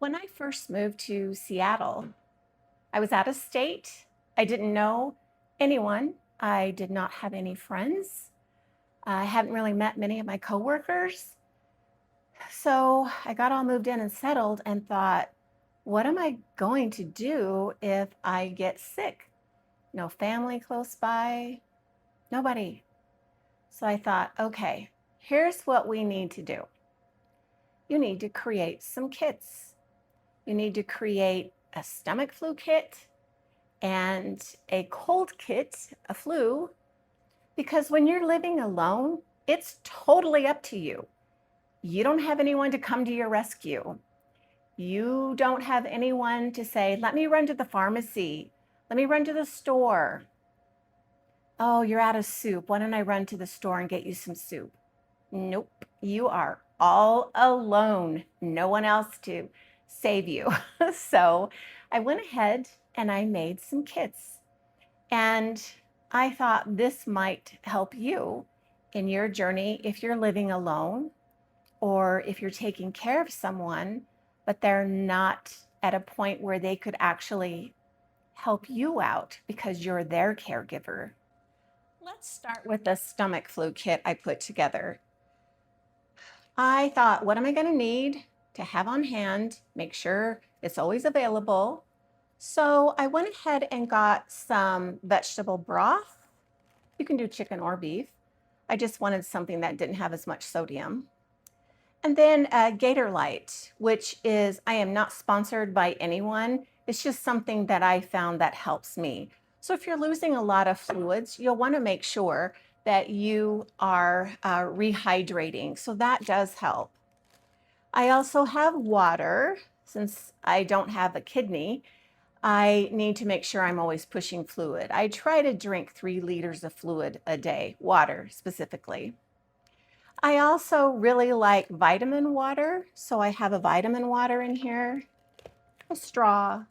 When I first moved to Seattle, I was out of state. I didn't know anyone. I did not have any friends. I hadn't really met many of my coworkers. So I got all moved in and settled and thought, what am I going to do if I get sick? No family close by, nobody. So I thought, okay, here's what we need to do. You need to create some kits. You need to create a stomach flu kit and a cold kit, a flu, because when you're living alone, it's totally up to you. You don't have anyone to come to your rescue. You don't have anyone to say, let me run to the pharmacy. Let me run to the store. Oh, you're out of soup. Why don't I run to the store and get you some soup? Nope. You are all alone. No one else to save you. So I went ahead and I made some kits. And I thought this might help you in your journey if you're living alone or if you're taking care of someone, but they're not at a point where they could actually help you out because you're their caregiver. Let's start with the stomach flu kit I put together. I thought, what am I going to need to have on hand? Make sure it's always available. So I went ahead and got some vegetable broth. You can do chicken or beef. I just wanted something that didn't have as much sodium. And then Gator Light, which is, I am not sponsored by anyone. It's just something that I found that helps me. So if you're losing a lot of fluids, you'll want to make sure that you are rehydrating. So that does help. I also have water. Since I don't have a kidney, I need to make sure I'm always pushing fluid. I try to drink 3 liters of fluid a day, water specifically. I also really like vitamin water, so I have a vitamin water in here, a straw.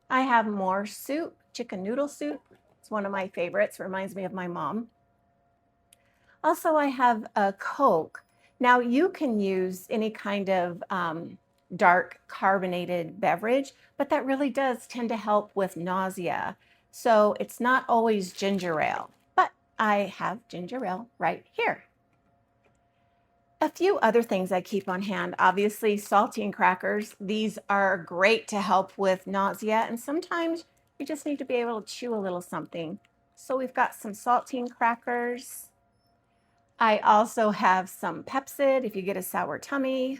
I have more soup, chicken noodle soup. It's one of my favorites, reminds me of my mom. Also, I have a Coke. Now, you can use any kind of dark carbonated beverage, but that really does tend to help with nausea. So it's not always ginger ale, but I have ginger ale right here. A few other things I keep on hand, obviously saltine crackers. These are great to help with nausea, and sometimes you just need to be able to chew a little something. So we've got some saltine crackers. I also have some Pepsid if you get a sour tummy,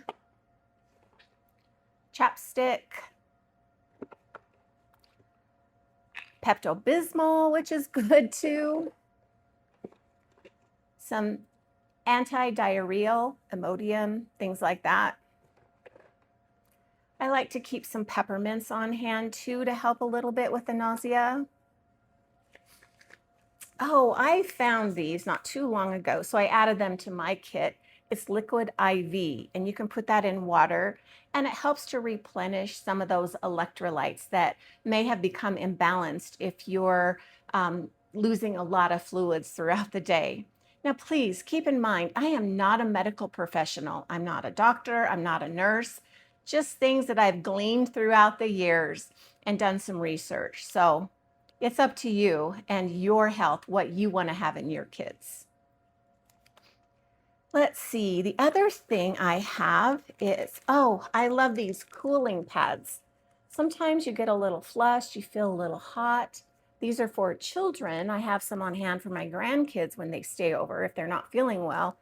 chapstick, Pepto-Bismol, which is good too, some anti-diarrheal, Imodium, things like that. I like to keep some peppermints on hand too to help a little bit with the nausea. Oh, I found these not too long ago, so I added them to my kit. It's liquid IV, and you can put that in water, and it helps to replenish some of those electrolytes that may have become imbalanced if you're losing a lot of fluids throughout the day. Now, please keep in mind, I am not a medical professional. I'm not a doctor. I'm not a nurse. Just things that I've gleaned throughout the years and done some research. So it's up to you and your health, what you want to have in your kids. Let's see, the other thing I have is, oh, I love these cooling pads. Sometimes you get a little flushed, you feel a little hot. These are for children. I have some on hand for my grandkids when they stay over if they're not feeling well.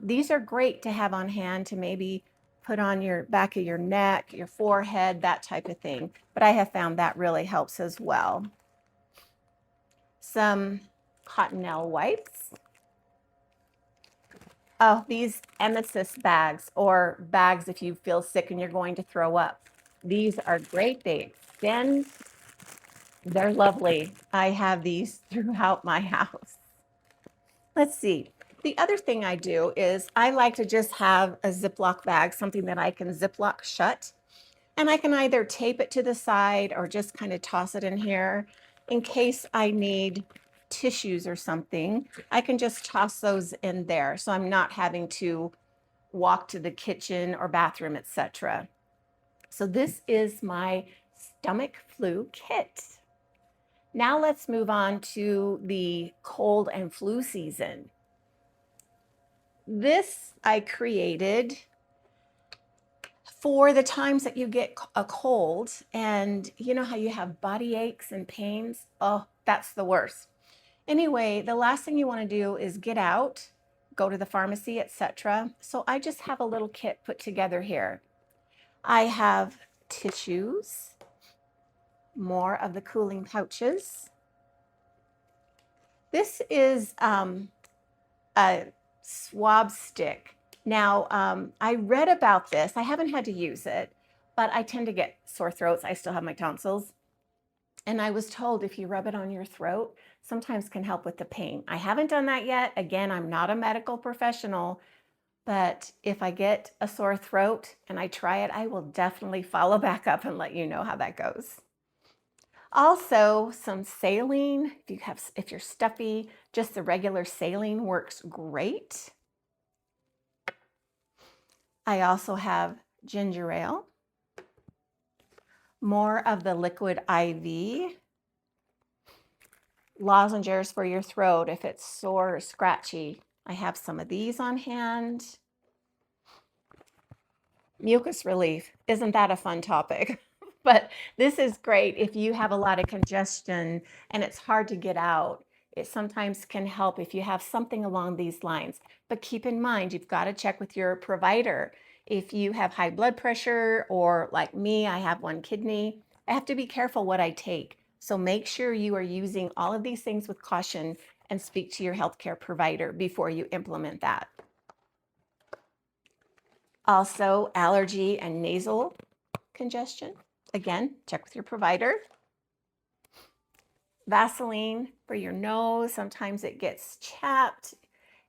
These are great to have on hand to maybe put on your back of your neck, your forehead, that type of thing. But I have found that really helps as well. Some cottonelle wipes. Oh, these emesis bags, or bags if you feel sick and you're going to throw up. These are great. They extend. They're lovely. I have these throughout my house. Let's see. The other thing I do is I like to just have a Ziploc bag, something that I can Ziploc shut. And I can either tape it to the side or just kind of toss it in here in case I need tissues or something. I can just toss those in there, so I'm not having to walk to the kitchen or bathroom, etc. So this is my stomach flu kit. Now let's move on to the cold and flu season. This I created for the times that you get a cold, and you know how you have body aches and pains? Oh, that's the worst. Anyway, the last thing you want to do is get out, go to the pharmacy, etc. So I just have a little kit put together here. I have tissues, more of the cooling pouches. This is a swab stick. Now, I read about this. I haven't had to use it, but I tend to get sore throats. I still have my tonsils. And I was told if you rub it on your throat, sometimes can help with the pain. I haven't done that yet. Again, I'm not a medical professional, but if I get a sore throat and I try it, I will definitely follow back up and let you know how that goes. Also, some saline. If you're stuffy, just the regular saline works great. I also have ginger ale, more of the liquid IV, lozenges for your throat if it's sore or scratchy. I have some of these on hand. Mucus relief, isn't that a fun topic? But this is great if you have a lot of congestion and it's hard to get out. It sometimes can help if you have something along these lines. But keep in mind, you've got to check with your provider. If you have high blood pressure, or like me, I have one kidney, I have to be careful what I take. So make sure you are using all of these things with caution and speak to your healthcare provider before you implement that. Also, allergy and nasal congestion. Again, check with your provider. Vaseline for your nose. Sometimes it gets chapped.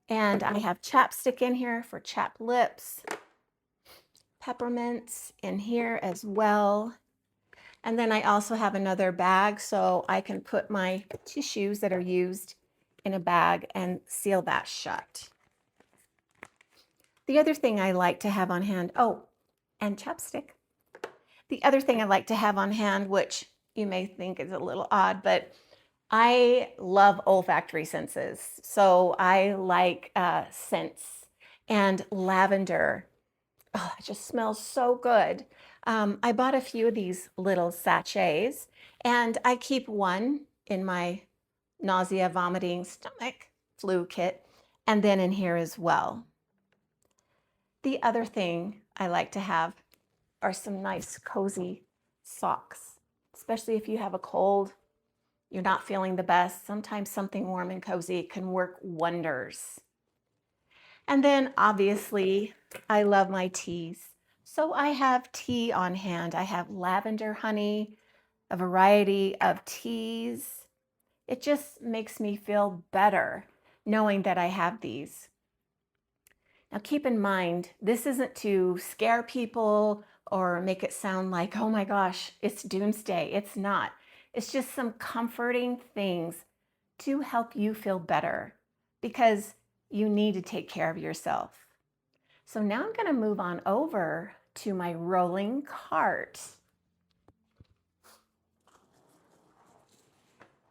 And I have chapstick in here for chapped lips. Peppermints in here as well. And then I also have another bag so I can put my tissues that are used in a bag and seal that shut. The other thing I like to have on hand, oh, and chapstick. The other thing I like to have on hand, which you may think is a little odd, but I love olfactory senses. So I like scents, and lavender. Oh, it just smells so good. I bought a few of these little sachets, and I keep one in my nausea, vomiting, stomach flu kit, and then in here as well. The other thing I like to have are some nice cozy socks, especially if you have a cold, you're not feeling the best. Sometimes something warm and cozy can work wonders. And then obviously I love my teas. So I have tea on hand. I have lavender honey, a variety of teas. It just makes me feel better knowing that I have these. Now keep in mind, this isn't to scare people or make it sound like, oh my gosh, it's doomsday. It's not. It's just some comforting things to help you feel better, because you need to take care of yourself. So now I'm going to move on over to my rolling cart.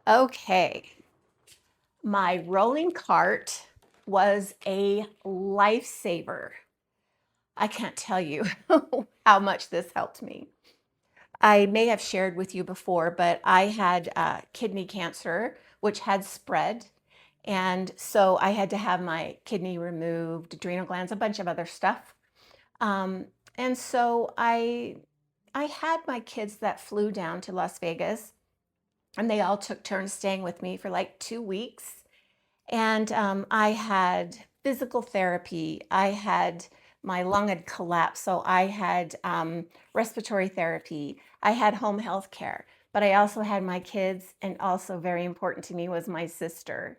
Okay, my rolling cart was a lifesaver. I can't tell you how much this helped me. I may have shared with you before, but I had kidney cancer, which had spread. And so I had to have my kidney removed, adrenal glands, a bunch of other stuff. And so I had my kids that flew down to Las Vegas, and they all took turns staying with me for like 2 weeks. And I had physical therapy. I had, my lung had collapsed, so I had respiratory therapy. I had home health care, but I also had my kids, and also very important to me was my sister.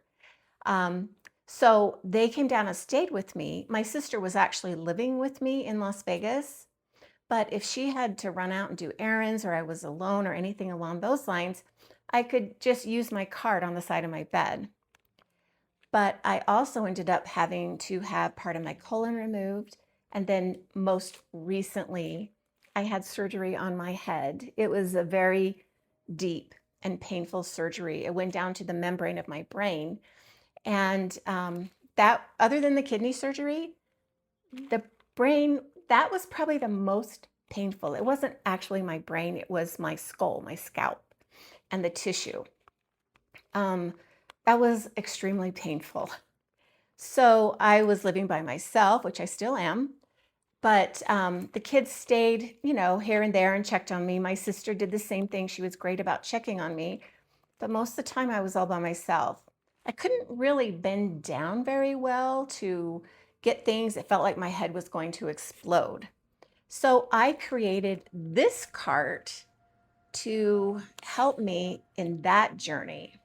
So they came down and stayed with me. My sister was actually living with me in Las Vegas, but if she had to run out and do errands, or I was alone or anything along those lines, I could just use my cart on the side of my bed. But I also ended up having to have part of my colon removed And then most recently, I had surgery on my head. It was a very deep and painful surgery. It went down to the membrane of my brain. And that, other than the kidney surgery, the brain, that was probably the most painful. It wasn't actually my brain, it was my skull, my scalp, and the tissue. That was extremely painful. So I was living by myself, which I still am. But the kids stayed, you know, here and there and checked on me. My sister did the same thing. She was great about checking on me. But most of the time I was all by myself. I couldn't really bend down very well to get things. It felt like my head was going to explode. So I created this cart to help me in that journey.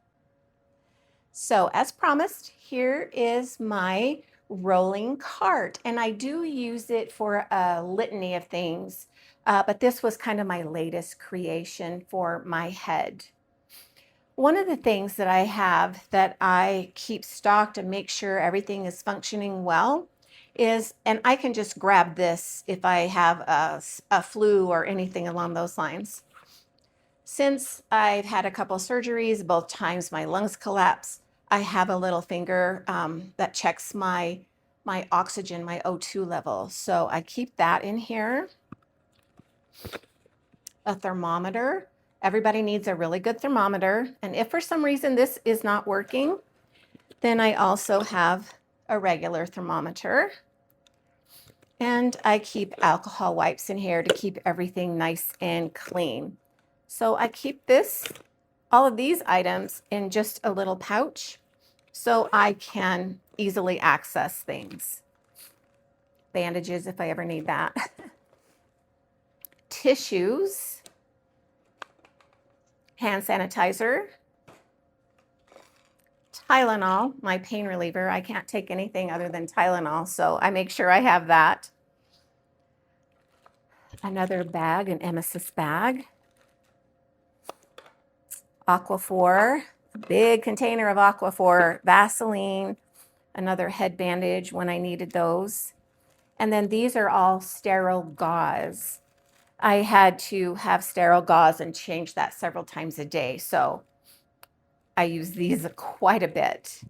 So as promised, here is my rolling cart, and I do use it for a litany of things, but this was kind of my latest creation for my head. One of the things that I have that I keep stocked and make sure everything is functioning well is, and I can just grab this if I have a flu or anything along those lines. Since I've had a couple surgeries, both times my lungs collapsed, I have a little finger that checks my oxygen, my O2 level. So I keep that in here. A thermometer. Everybody needs a really good thermometer. And if for some reason this is not working, then I also have a regular thermometer. And I keep alcohol wipes in here to keep everything nice and clean. So I keep all of these items in just a little pouch so I can easily access things. Bandages if I ever need that. Tissues. Hand sanitizer. Tylenol, my pain reliever. I can't take anything other than Tylenol, so I make sure I have that. Another bag, an emesis bag. Aquaphor, a big container of Aquaphor, Vaseline, another head bandage when I needed those. And then these are all sterile gauze. I had to have sterile gauze and change that several times a day, so I use these quite a bit.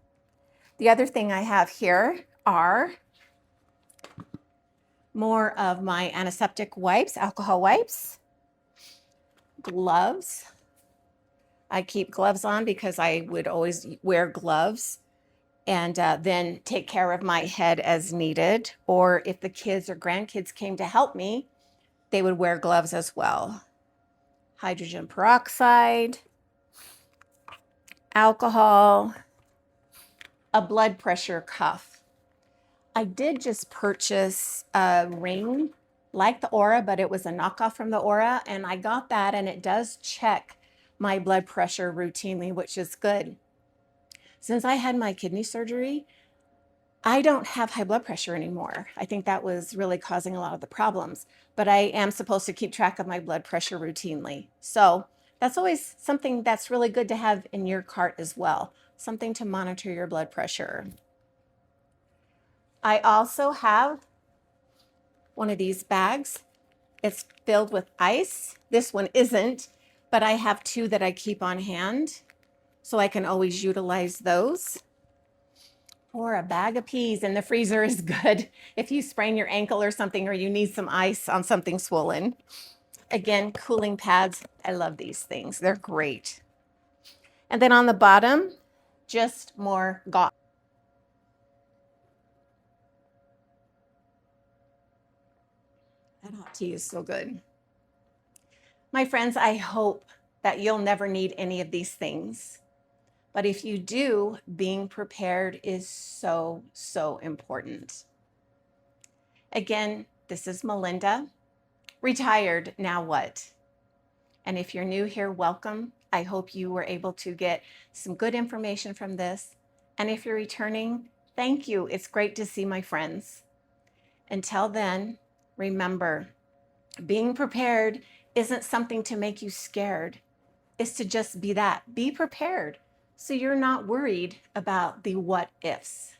The other thing I have here are more of my antiseptic wipes, alcohol wipes, gloves. I keep gloves on because I would always wear gloves and then take care of my head as needed. Or if the kids or grandkids came to help me, they would wear gloves as well. Hydrogen peroxide, alcohol, a blood pressure cuff. I did just purchase a ring like the Aura, but it was a knockoff from the Aura, and I got that, and it does check my blood pressure routinely, which is good. Since I had my kidney surgery, I don't have high blood pressure anymore. I think that was really causing a lot of the problems, but I am supposed to keep track of my blood pressure routinely. So that's always something that's really good to have in your cart as well, something to monitor your blood pressure. I also have one of these bags. It's filled with ice. This one isn't, but I have two that I keep on hand, so I can always utilize those. Or a bag of peas in the freezer is good if you sprain your ankle or something, or you need some ice on something swollen. Again, cooling pads. I love these things. They're great. And then on the bottom, just more gauze. That hot tea is so good. My friends, I hope that you'll never need any of these things. But if you do, being prepared is so, so important. Again, this is Melinda, retired, now what? And if you're new here, welcome. I hope you were able to get some good information from this. And if you're returning, thank you. It's great to see my friends. Until then, remember, being prepared isn't something to make you scared. It's to just be that. Be prepared so you're not worried about the what ifs.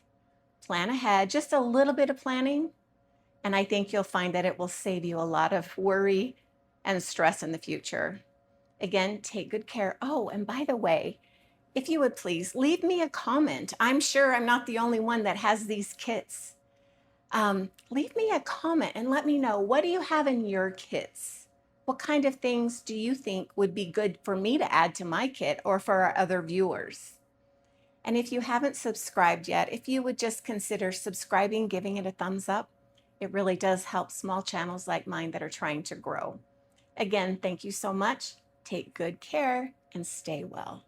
Plan ahead, just a little bit of planning, And I think you'll find that it will save you a lot of worry and stress in the future. Again, take good care. Oh, and by the way, if you would please leave me a comment. I'm sure I'm not the only one that has these kits. Leave me a comment and let me know, what do you have in your kits? What kind of things do you think would be good for me to add to my kit or for our other viewers? And if you haven't subscribed yet, if you would just consider subscribing, giving it a thumbs up, it really does help small channels like mine that are trying to grow. Again, thank you so much. Take good care and stay well.